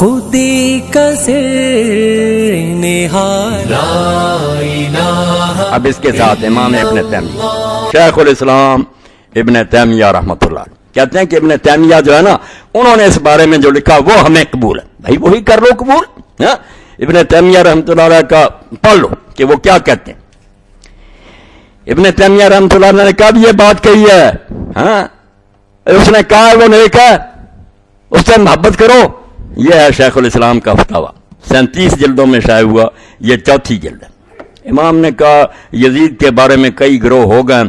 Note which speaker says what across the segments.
Speaker 1: خودی کا سر نہاد لا الہ۔
Speaker 2: اب اس کے ساتھ امام ابن تیمیہ شیخ الاسلام ابن تیمیہ رحمۃ اللہ کہتے ہیں کہ ابن تیمیہ جو ہے نا، انہوں نے اس بارے میں جو لکھا وہ ہمیں قبول ہے، بھائی وہی کر لو قبول۔ ہاں، ابن تیمیہ رحمۃ اللہ علیہ کا پڑھ لو کہ وہ کیا کہتے ہیں۔ ابن تیمیہ رحمۃ اللہ علیہ نے کب یہ بات کہی ہے؟ ہاں، اس نے کہا ہے وہ نیک ہے، اس سے محبت کرو۔ یہ ہے شیخ الاسلام کا فتاویٰ، 37 جلدوں میں شائع ہوا، یہ 4تھی جلد ہے۔ امام نے کہا یزید کے بارے میں کئی گروہ ہو گئے،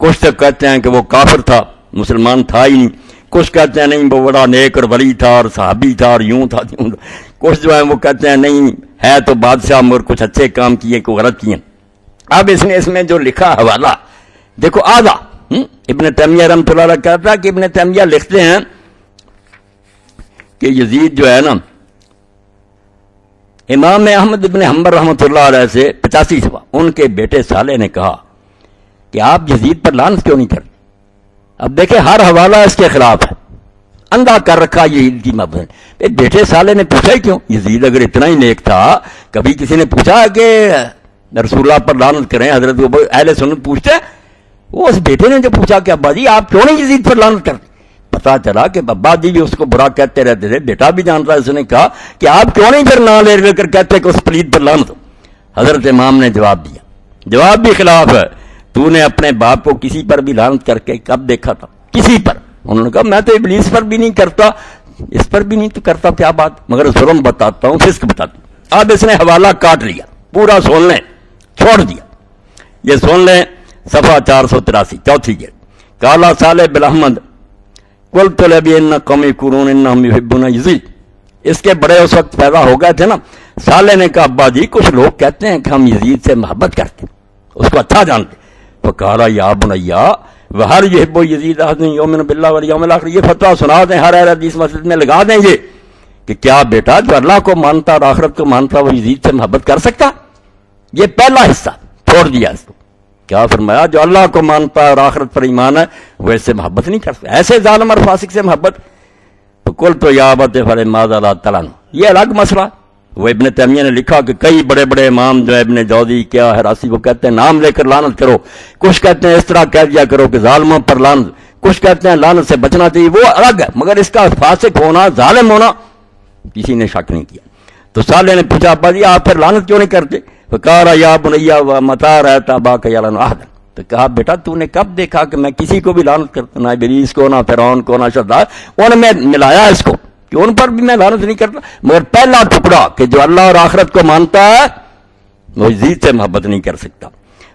Speaker 2: کچھ تو کہتے ہیں کہ وہ کافر تھا، مسلمان تھا ہی نہیں، کچھ کہتے ہیں نہیں وہ بڑا نیک اور ولی تھا اور صحابی تھا اور یوں تھا یوں تھا، کچھ جو ہے وہ کہتے ہیں نہیں ہے تو بادشاہ مگر کچھ اچھے کام کیے کو غلط کیے۔ اب اس نے اس میں جو لکھا حوالہ دیکھو آدھا ابن تیمیہ رحمۃ اللہ علیہ کہتا ہے کہ ابن تیمیہ لکھتے ہیں کہ یزید جو ہے نا، امام احمد ابن حنبل رحمۃ اللہ علیہ سے 85 سوا ان کے بیٹے صالح نے کہا کہ آپ یزید پر لعنت کیوں نہیں کرتے؟ اب دیکھیں ہر حوالہ اس کے خلاف ہے، اندھا کر رکھا یزید کی محبت۔ بیٹے صالح نے پوچھا ہی کیوں؟ یزید اگر اتنا ہی نیک تھا، کبھی کسی نے پوچھا کہ رسول اللہ پر لعنت کریں؟ حضرت اہل سنت پوچھتے ہیں، وہ اس بیٹے نے جو پوچھا کہ ابا جی آپ کیوں نہیں یزید پر لعنت کرتے؟ پتا چلا کہ ابا جی بھی اس کو برا کہتے رہتے تھے، بیٹا بھی جانتا ہے، اس نے کہا کہ آپ کیوں نہیں پھر نام لے کر کہتے کہ اس پلید پر لعنت ہو؟ حضرت امام نے جواب دیا، جواب بھی خلاف ہے، تو نے اپنے باپ کو کسی پر بھی لعنت کر کے کب دیکھا تھا؟ کسی پر؟ انہوں نے کہا میں تو ابلیس پر بھی نہیں کرتا، اس پر بھی نہیں تو کرتا، کیا بات، مگر ظلم بتاتا ہوں، فسق بتاتا ہوں۔ اب اس نے حوالہ کاٹ لیا، پورا سن لیں، چھوڑ دیا، یہ سن لیں صفحہ 483 4تھی جلد۔ کالا صالح بالاحمد قلت لبی ان قومی قرون انہم یحبون یزید، اس کے بڑے اس وقت پیدا ہو گئے تھے نا۔ صالح نے کہا ابا جی کچھ لوگ کہتے ہیں کہ ہم یزید سے محبت کرتے ہیں، اس کو اچھا جانتے۔ فقال یا بنیا وہر یحب یزید احد یؤمن باللہ والیوم الاخر، یہ فتویٰ سنا دیں، ہر اہل حدیث مسجد میں لگا دیں یہ کہ کیا بیٹا جو اللہ کو مانتا اور آخرت کو مانتا وہ یزید سے محبت کر سکتا؟ یہ پہلا حصہ چھوڑ دیا اس کو۔ کیا فرمایا؟ جو اللہ کو مانتا ہے اور آخرت پر ایمان ہے وہ اس سے محبت نہیں کر سکتا، ایسے ظالم اور فاسق سے محبت۔ تو کل تو یا ابت فلماذا لا تعلن، یہ الگ مسئلہ۔ وہ ابن تیمیہ نے لکھا کہ کئی بڑے بڑے امام جو ہے ابن جوزی کیا ہراسی وہ کہتے ہیں نام لے کر لعنت کرو، کچھ کہتے ہیں اس طرح کہہ دیا کرو کہ ظالموں پر لعنت، کچھ کہتے ہیں لعنت سے بچنا چاہیے، وہ الگ ہے، مگر اس کا فاسق ہونا ظالم ہونا کسی نے شک نہیں کیا۔ تو صالح نے پوچھا ابا جی آپ پھر لعنت کیوں نہیں کرتے؟ فقال یا بنیا متی رأیت اباک یلعن احدا، تو کہا بیٹا تو نے کب دیکھا کہ میں کسی کو بھی لعنت کرتا، نہ ابلیس کو، نہ فرعون کو، نہ شداد، انہوں نے ملایا اس کو کہ ان پر بھی میں لعنت نہیں کرتا، مگر پہلا ٹکڑا کہ جو اللہ اور آخرت کو مانتا ہے وہ یزید سے محبت نہیں کر سکتا۔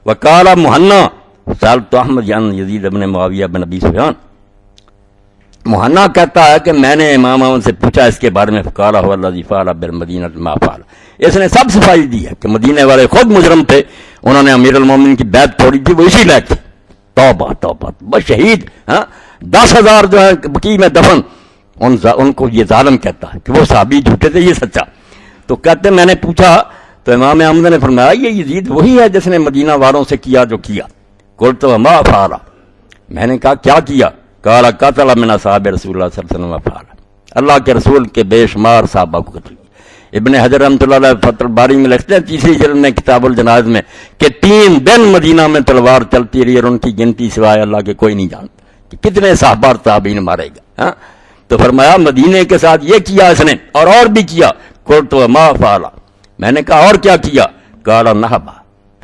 Speaker 2: وقال مہنا سألت احمد عن یزید بن معاویہ بن ابی سفیان، مہنا کہتا ہے کہ میں نے امام احمد سے پوچھا اس کے بارے میں، فقال هو الذی فعل بالمدینہ ما فعل، اس نے سب صفائی دی ہے کہ مدینے والے خود مجرم تھے، انہوں نے امیر المومنین کی بیعت توڑی تھی، وہ اسی لائق تھے۔ توبہ توبہ، بس شہید 10,000 جو ہے بقیع میں دفن، ان کو یہ ظالم کہتا ہے کہ وہ صحابی جھوٹے تھے، یہ سچا۔ تو کہتے میں نے پوچھا تو امام احمد نے فرمایا یہ یزید وہی ہے جس نے مدینہ والوں سے کیا جو کیا۔ قلت وما فعل، میں نے کہا کیا کیا؟ قال قتل من اصحاب رسول اللہ صلی اللہ علیہ وسلم فعل، اللہ کے رسول کے بے شمار صحابہ کو قتل کیا۔ ابن حجر رحمۃ اللہ علیہ فتح الباری میں لکھتے ہیں 3 جلد میں کتاب الجنائز میں کہ 3 دن مدینہ میں تلوار چلتی رہی اور ان کی گنتی سوائے اللہ کے کوئی نہیں جانتا کہ کتنے صحابہ اور تابعین مارے گا۔ تو فرمایا مدینے کے ساتھ یہ کیا اس نے اور بھی کیا۔ قلت وما فعل، میں نے کہا اور کیا کیا؟ قال نہبا،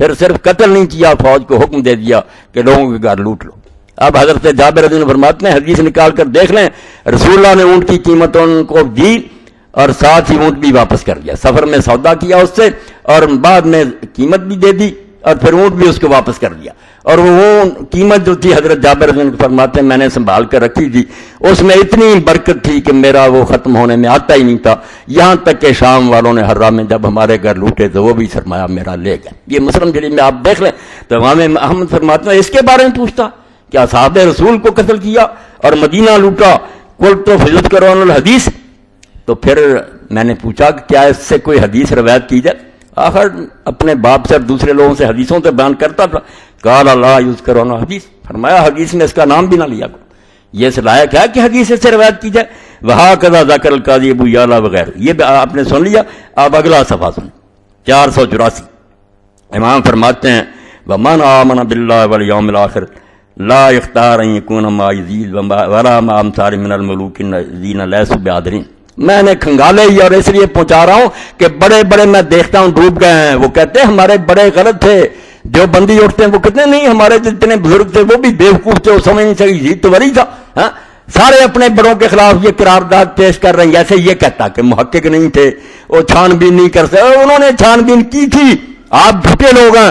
Speaker 2: پھر صرف قتل نہیں کیا، فوج کو حکم دے دیا کہ لوگوں کے گھر لوٹ لو۔ اب حضرت جابر رضی اللہ عنہ فرماتے ہیں حدیث نکال کر دیکھ لیں، رسول اللہ نے اونٹ کی قیمت ان کو دی اور ساتھ ہی اونٹ بھی واپس کر دیا، سفر میں سودا کیا اس سے اور بعد میں قیمت بھی دے دی اور پھر اونٹ بھی اس کو واپس کر دیا۔ اور وہ قیمت جو تھی حضرت جابر رضی اللہ عنہ فرماتے ہیں میں نے سنبھال کر رکھی تھی، اس میں اتنی برکت تھی کہ میرا وہ ختم ہونے میں آتا ہی نہیں تھا، یہاں تک کہ شام والوں نے حرہ میں جب ہمارے گھر لوٹے تو وہ بھی سرمایہ میرا لے گئے۔ یہ مسلم شریف میں آپ دیکھ لیں تو امام احمد فرماتے ہیں اس کے بارے میں پوچھتا کیا صحاب رسول کو قتل کیا اور مدینہ لوٹا، قلت تو فضلت کرو الحدیث، تو پھر میں نے پوچھا کہ کیا اس سے کوئی حدیث روایت کی جائے؟ آخر اپنے باپ سے اور دوسرے لوگوں سے حدیثوں سے بیان کرتا تھا۔ قال لا یذکر عنہ حدیث، فرمایا حدیث میں اس کا نام بھی نہ لیا کرو، یہ اس لائق ہے کہ حدیث سے روایت کی جائے۔ وہاں کذا ذکر القاضی ابو یعلا وغیرہ. یہ آپ نے سن لیا. آپ اگلا صفحہ سن 484. امام فرماتے ہیں ومن آمن باللہ والیوم الآخر لا اختار ان یکون ما یزید ولا ما امثال من الملوک الذین لیسوا بعادلین. میں نے کھنگالے ہی اور اس لیے پہنچا رہا ہوں کہ بڑے بڑے میں دیکھتا ہوں ڈوب گئے ہیں. وہ کہتے ہیں ہمارے بڑے غلط تھے. جو بندی اٹھتے ہیں وہ کہتے ہیں نہیں ہمارے جتنے بزرگ تھے وہ بھی بیوقوف تھے, وہ سمجھ نہیں سکی یزید تو ولی تھا. سارے اپنے بڑوں کے خلاف یہ قرارداد پیش کر رہے ہیں. جیسے یہ کہتا کہ محقق نہیں تھے, وہ چھان بین نہیں کر سکتے. انہوں نے چھان بین کی تھی, آپ جھوٹے لوگ ہیں.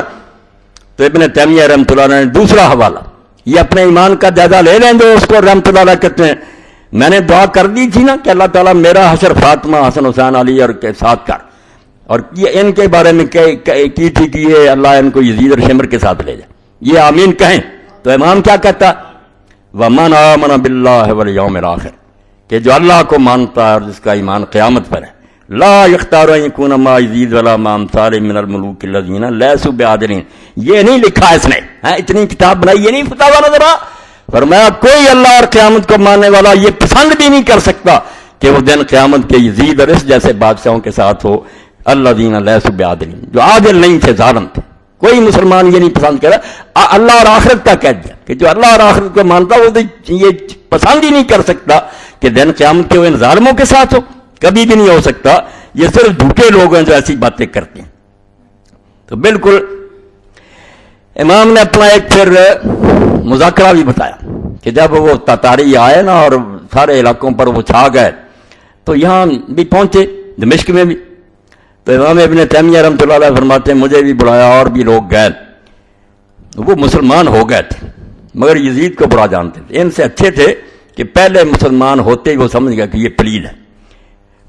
Speaker 2: تو ابن تیمیہ رحمۃ اللہ علیہ نے دوسرا حوالہ, یہ اپنے ایمان کا جائزہ لے لیں جو اس کو رحمۃ اللہ علیہ کہتے ہیں. میں نے دعا کر دی تھی نا کہ اللہ تعالیٰ میرا حشر فاطمہ حسن حسین علی اور کے ساتھ کر, اور یہ ان کے بارے میں کی تھی کہ یہ اللہ ان کو یزید اور شمر کے ساتھ لے جائے. یہ آمین کہیں. تو امام کیا کہتا ومن آمن باللہ والیوم الآخر, کہ جو اللہ کو مانتا ہے اور جس کا ایمان قیامت پر ہے, لا یختار ان یکون ما یزید ولا ما امثال من الملوک الذین لیسوا بعادلین. یہ نہیں لکھا اس نے, اتنی کتاب بنائی, یہ نہیں فتاویٰ نظر آ. فرمایا کوئی اللہ اور قیامت کو ماننے والا یہ پسند بھی نہیں کر سکتا کہ وہ دن قیامت کے یزید اور اس جیسے بادشاہوں کے ساتھ ہو. الذین لیسوا بعادلین, جو عادل نہیں تھے, ظالم تھے. کوئی مسلمان یہ نہیں پسند کرا. اللہ اور آخرت کا کہہ دیا کہ جو اللہ اور آخرت کو مانتا وہ یہ پسند ہی نہیں کر سکتا کہ دن قیامت کے وہ ان ظالموں کے ساتھ ہو. کبھی بھی نہیں ہو سکتا. یہ صرف جھوٹے لوگ ہیں جو ایسی باتیں کرتے ہیں. تو بالکل امام نے اپنا ایک پھر مذاکرہ بھی بتایا کہ جب وہ تاتاری آئے نا اور سارے علاقوں پر وہ چھا گئے تو یہاں بھی پہنچے, دمشق میں بھی. تو امام ابن تیمیہ رحمۃ اللہ علیہ فرماتے ہیں مجھے بھی بلایا اور بھی لوگ گئے. وہ مسلمان ہو گئے تھے مگر یزید کو برا جانتے تھے. ان سے اچھے تھے کہ پہلے مسلمان ہوتے ہی وہ سمجھ گیا کہ یہ پلیل ہے.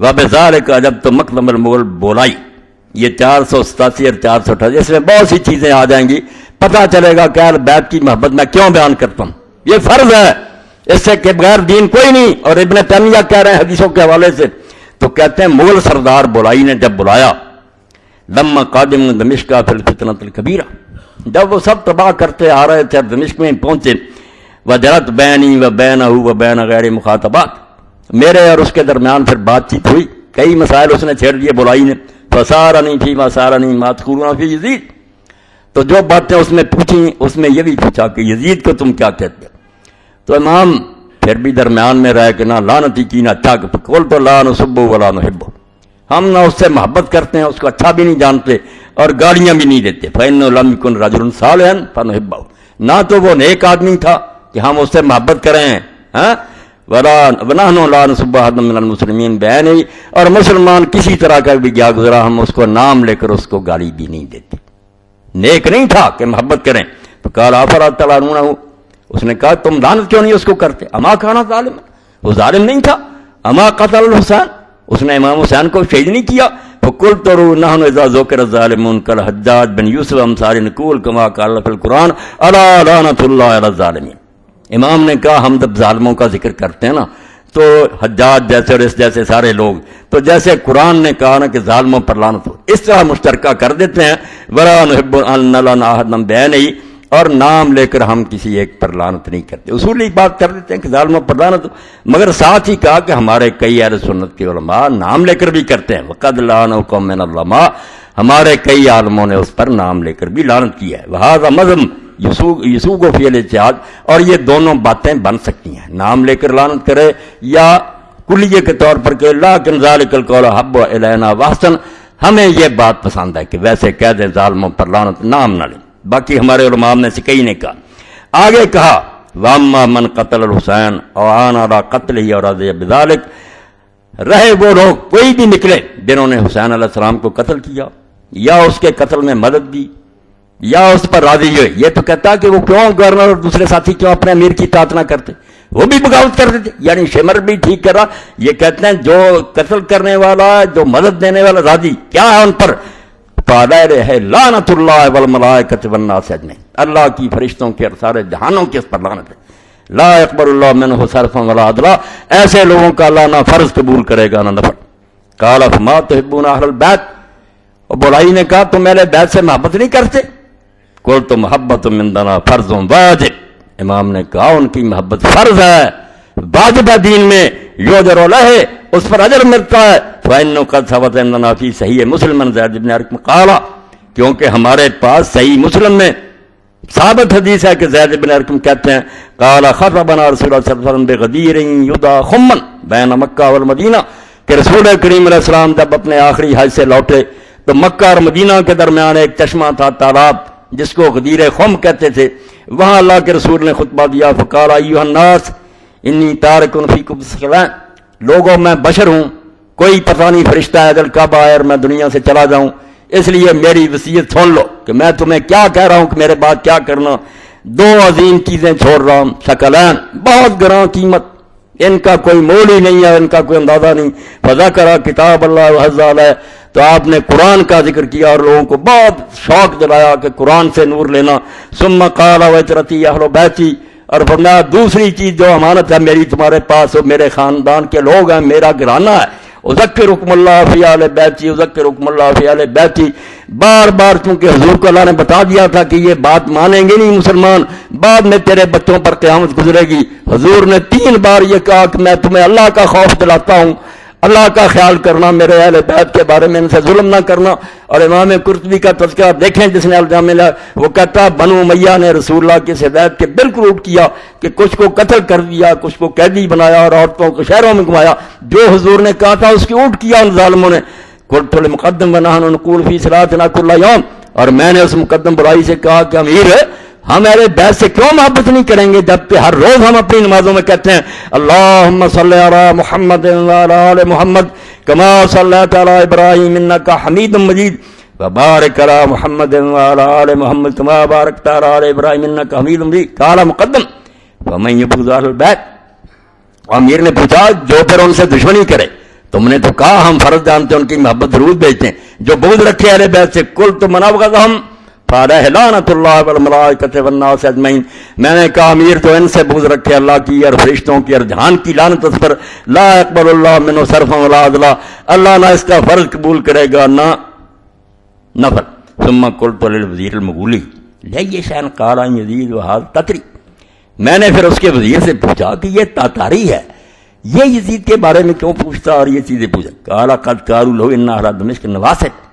Speaker 2: وَبِذَالِكَ جب تو مقدم المغل بولائی, یہ 487 اور 428, اس میں بہت سی چیزیں آ جائیں گی. پتہ چلے گا کہ اہل بیت کی محبت میں کیوں بیان کرتا ہوں. یہ فرض ہے, اس سے کہ بغیر دین کوئی نہیں. اور ابن تیمیہ کہہ رہے ہیں حدیثوں کے حوالے سے, تو کہتے ہیں مغل سردار بولائی نے جب بلایا لما قادم دمشق فی الفتنۃ الکبیرہ, جب وہ سب تباہ کرتے آ رہے تھے دمشق میں پہنچے. وجرت بینی و بینہ و بین غیر مخاطبات, میرے اور اس کے درمیان پھر بات چیت ہوئی. کئی مسائل اس نے چھیڑ دیے بولائی نے. فسارنی فی ما سارنی ما تقولون فی یزید, تو جو باتیں اس نے پوچھیں اس میں یہ بھی پوچھا کہ یزید کو تم کیا کہتے ہیں. تو امام پھر بھی درمیان میں رہے کہ نہ لعنتی کی نہ اچھا, قول تو لا نسب ولا نحب, ہم نہ اس سے محبت کرتے ہیں, اس کو اچھا بھی نہیں جانتے اور گالیاں بھی نہیں دیتے. فإنه لم يكن رجل صالحا فنحبه, نہ تو وہ نیک آدمی تھا کہ ہم اس سے محبت کریں. ونحن لا نسب احدا من المسلمین بعینہ, اور مسلمان کسی طرح کا بھی گیا گزرا ہم اس کو نام لے کر اس کو گالی بھی نہیں دیتے. نیک نہیں تھا کہ محبت کریں. تو قال افلا تلعنونہ, اس نے کہا تم لعنت کیوں نہیں اس کو کرتے. اما کان ظالم, وہ ظالم نہیں تھا. اما قتل الحسین, اس نے امام حسین کو شہید نہیں کیا. فقلت نحن اذا ذکر الظالمون کالحجاج بن یوسف امثال نقول کما قال فی القرآن الا لعنۃ اللہ علی الظالمین. امام نے کہا ہم جب ظالموں کا ذکر کرتے ہیں نا تو حجاج جیسے اور اس جیسے سارے لوگ, تو جیسے قرآن نے کہا نا کہ ظالموں پر لعنت ہو, اس طرح مشترکہ کر دیتے ہیں. ولا نحب ان نلعن احدا بعینہ, اور نام لے کر ہم کسی ایک پر لعنت نہیں کرتے. اصولی بات کر دیتے ہیں کہ ظالموں پر لعنت ہو, مگر ساتھ ہی کہا کہ ہمارے کئی اہل سنت کے علماء نام لے کر بھی کرتے ہیں. وقد لعنہ قوم من العلماء, ہمارے کئی عالموں نے اس پر نام لے کر بھی لعنت کیا ہے. وہذا مذہب یسوق و فی الاجتہاد, اور یہ دونوں باتیں بن سکتی ہیں, نام لے کر لعنت کرے یا کلیے کے طور پر کہ لیکن ذالک القول حب الینا واحسن, ہمیں یہ بات پسند ہے کہ ویسے کہہ دیں ظالموں پر لعنت, نام نہ لیں. باقی ہمارے علماء میں سے کئی نے کہا. آگے کہا واما من قتل الحسین اعان علی قتلہ اور رضی بذالک, رہے وہ لوگ کوئی بھی نکلے جنہوں نے حسین علیہ السلام کو قتل کیا یا اس کے قتل میں مدد دی یا اس پر راضی ہوئے. یہ تو کہتا کہ وہ کیوں گورنر اور دوسرے ساتھی کیوں اپنے امیر کی اطاعت نہ کرتے, وہ بھی بغاوت کرتے تھے. یعنی شمر بھی ٹھیک کر رہا. یہ کہتے ہیں جو قتل کرنے والا, جو مدد دینے والا راضی, کیا ہے ان پر ہے لعنت اللہ والملائکۃ والناس اجمعین, اللہ کی فرشتوں کے اور سارے جہانوں کے اس پر لعنت ہے. لا يقبل اللہ منہ صرفا ولا عدلا, ایسے لوگوں کا اللہ نہ فرض قبول کرے گا نہ نفل. قال فما تحبون اہل البیت, اور بولائی نے کہا تم اہل بیت سے محبت نہیں کرتے. قلت محبت من دنا فرض واجب, امام نے کہا ان کی محبت فرض ہے, واجب دین میں یوجر لہ اس پر اجر ملتا ہے. فإنه قد ثبت عندنا فی صحیح مسلم زید بن ارقم قال کیونکہ ہمارے پاس صحیح مسلم میں ثابت حدیث ہے کہ زید بن ارقم کہتے ہیں قال خطبنا رسول اللہ صلی اللہ علیہ وسلم بغدیر یدعى خمن بین مکہ والمدینہ کہ رسول کریم علیہ السلام جب اپنے آخری حج سے لوٹے تو مکہ اور مدینہ کے درمیان ایک چشمہ تھا تالاب جس کو غدیر خم کہتے تھے. وہاں اللہ کے رسول نے خطبہ دیا فقال ایھا الناس انی تارک فیکم الثقلین لوگوں میں بشر ہوں کوئی پتہ نہیں فرشتہ ہے دل کب آئے اور میں دنیا سے چلا جاؤں اس لیے میری وصیت سن لو کہ میں تمہیں کیا کہہ رہا ہوں کہ میرے بعد کیا کرنا. دو عظیم چیزیں چھوڑ رہا ہوں ثقلین بہت گراں قیمت ان کا کوئی مول ہی نہیں ہے ان کا کوئی اندازہ نہیں. فذکر کتاب اللہ وحظ علیہ تو آپ نے قرآن کا ذکر کیا اور لوگوں کو بہت شوق دلایا کہ قرآن سے نور لینا. ثم قال وترتی اہل بیتی اور فرمایا دوسری چیز جو امانت ہے میری تمہارے پاس وہ میرے خاندان کے لوگ ہیں میرا گھرانہ ہے. اذکرکم اللہ فی اہل بیتی اذکرکم اللہ فی اہل بیتی بار بار چونکہ حضور کو اللہ نے بتا دیا تھا کہ یہ بات مانیں گے نہیں مسلمان بعد میں تیرے بچوں پر قیامت گزرے گی. حضور نے 3 بار یہ کہا کہ میں تمہیں اللہ کا خوف دلاتا ہوں اللہ کا خیال کرنا میرے اہل بیت کے بارے میں ان سے ظلم نہ کرنا. اور امام قرطبی کا تذکرہ دیکھیں جس نے الجامع لیا وہ کہتا بنو امیہ نے رسول اللہ کی ہدایت کے بالکل الٹ کیا کہ کچھ کو قتل کر دیا کچھ کو قیدی بنایا اور عورتوں کو شہروں میں گھمایا. جو حضور نے کہا تھا اس کی الٹ کیا ان ظالموں نے. قلت للمقدم ونحن نقول فی صلاتنا کل یوم اور میں نے اس مقدم برائی سے کہا کہ امیر ہم اہل بیت سے کیوں محبت نہیں کریں گے جبکہ ہر روز ہم اپنی نمازوں میں کہتے ہیں اللہم صلی علی محمد وعلی آل محمد کما صلیت علی ابراہیم انک حمید مجید وبارک علی محمد وعلی آل محمد کما بارکت علی آل ابراہیم انک حمید مجید. قال مقدم ومن یبغض اہل البیت امیر نے پوچھا جو پھر ان سے دشمنی کرے تم نے تو کہا ہم فرض جانتے ہیں ان کی محبت ضرور بھیجتے ہیں جو بغض رکھے اہل بیت سے کل تو منابغضہم فعلیہ لعنت اللہ والملائکۃ والناس اجمعین میں نے کہا امیر تو ان سے بغض رکھے اللہ کی اور فرشتوں کی اور جہان کی لعنت اس پر لا يقبل اللہ منہ صرفا ولا عدلا اللہ نہ اس کا فرض قبول کرے گا نہ نفل. ثم قلت للوزیر المغولی لئی شأن قال یزید وهذا تتری میں نے پھر اس کے وزیر سے پوچھا کہ یہ تاتاری ہے یہ یزید کے بارے میں کیوں پوچھتا اور یہ چیزیں پوچھا. قال قد قالوا له ان اہل دمشق نواسط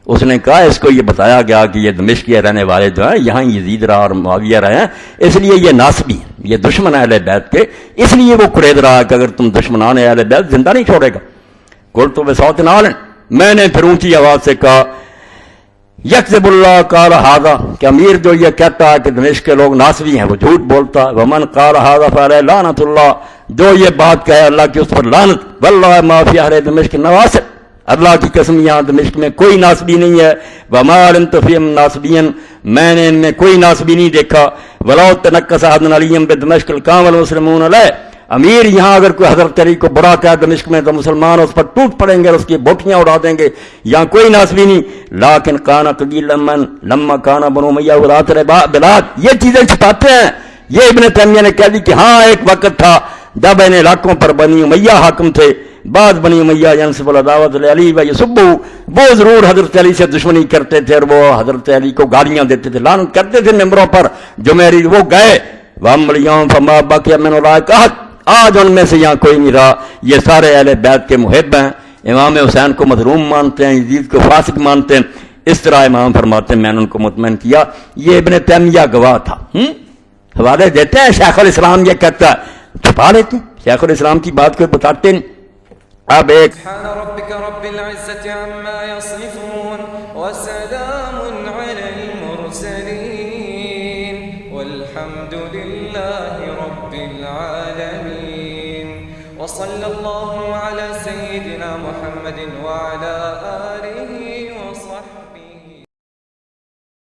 Speaker 2: اس نے کہا اس کو یہ بتایا گیا کہ یہ دمشق کے رہنے والے جو ہیں یہاں یزید رہا اور معاویہ رہے ہیں اس لیے یہ ناسبی ہیں یہ دشمن اہل بیت کے اس لیے وہ قرید رہا کہ اگر تم دشمنان اہل بیت زندہ نہیں چھوڑے گا. قلت بصوت عال میں نے پھر اونچی آواز سے کہا یکذب اللہ قال ھذا کہ امیر جو یہ کہتا ہے کہ دمشق کے لوگ ناسبی ہیں وہ جھوٹ بولتا ہے. ومن قال ھذا فعلیہ لعنت اللہ جو یہ بات کہے اللہ کی اس پر لعنت. واللہ ما فی اہل دمشق نواسط اللہ کی قسم یہاں دمشق میں کوئی ناسبی نہیں ہے. وما علمت فیہم ناسبین میں نے ان میں کوئی ناسبی نہیں دیکھا. ولو تنکس احد علی بدمشق القام المسلمون علیہ امیر یہاں اگر کوئی حضرت علی کو برا کہا دمشق میں تو مسلمان اس پر ٹوٹ پڑیں گے اور اس کی بوٹیاں اڑا دیں گے. یہاں کوئی ناسبی نہیں. لیکن کان قلیل من لما کان بنو امیہ ولات بلاد یہ چیزیں چھپاتے ہیں. یہ ابن تیمیہ نے کہہ دی کہ ہاں ایک وقت تھا جب ان علاقوں پر بنی امیہ حاکم تھے بعد بنی امیہ ینسب العداوۃ علی و یسبہ وہ ضرور حضرت علی سے دشمنی کرتے تھے اور وہ حضرت علی کو گالیاں دیتے تھے لعنت کرتے تھے ممبروں پر جو میری وہ گئے. وَأَمَّا الْيَوْمَ فَمَا بَقِيَ مِنْ أُولَٰئِكَ أَحَدٌ آج ان میں سے یہاں کوئی نہیں رہا. یہ سارے اہل بیت کے محب ہیں امام حسین کو مظلوم مانتے ہیں یزید کو فاسق مانتے ہیں. اس طرح امام فرماتے ہیں میں نے ان کو مطمئن کیا. یہ ابن تیمیہ گواہ تھا. حوالے دیتے ہیں شیخ الاسلام یہ کہتا ہے چھپا لیتے ہیں شیخ الاسلام کی بات کو بتاتے ہیں. اب ایک
Speaker 1: سبحان ربك رب العزة عما يصفون وسلام على المرسلين والحمد لله رب العالمين وصلى الله على سيدنا محمد وعلى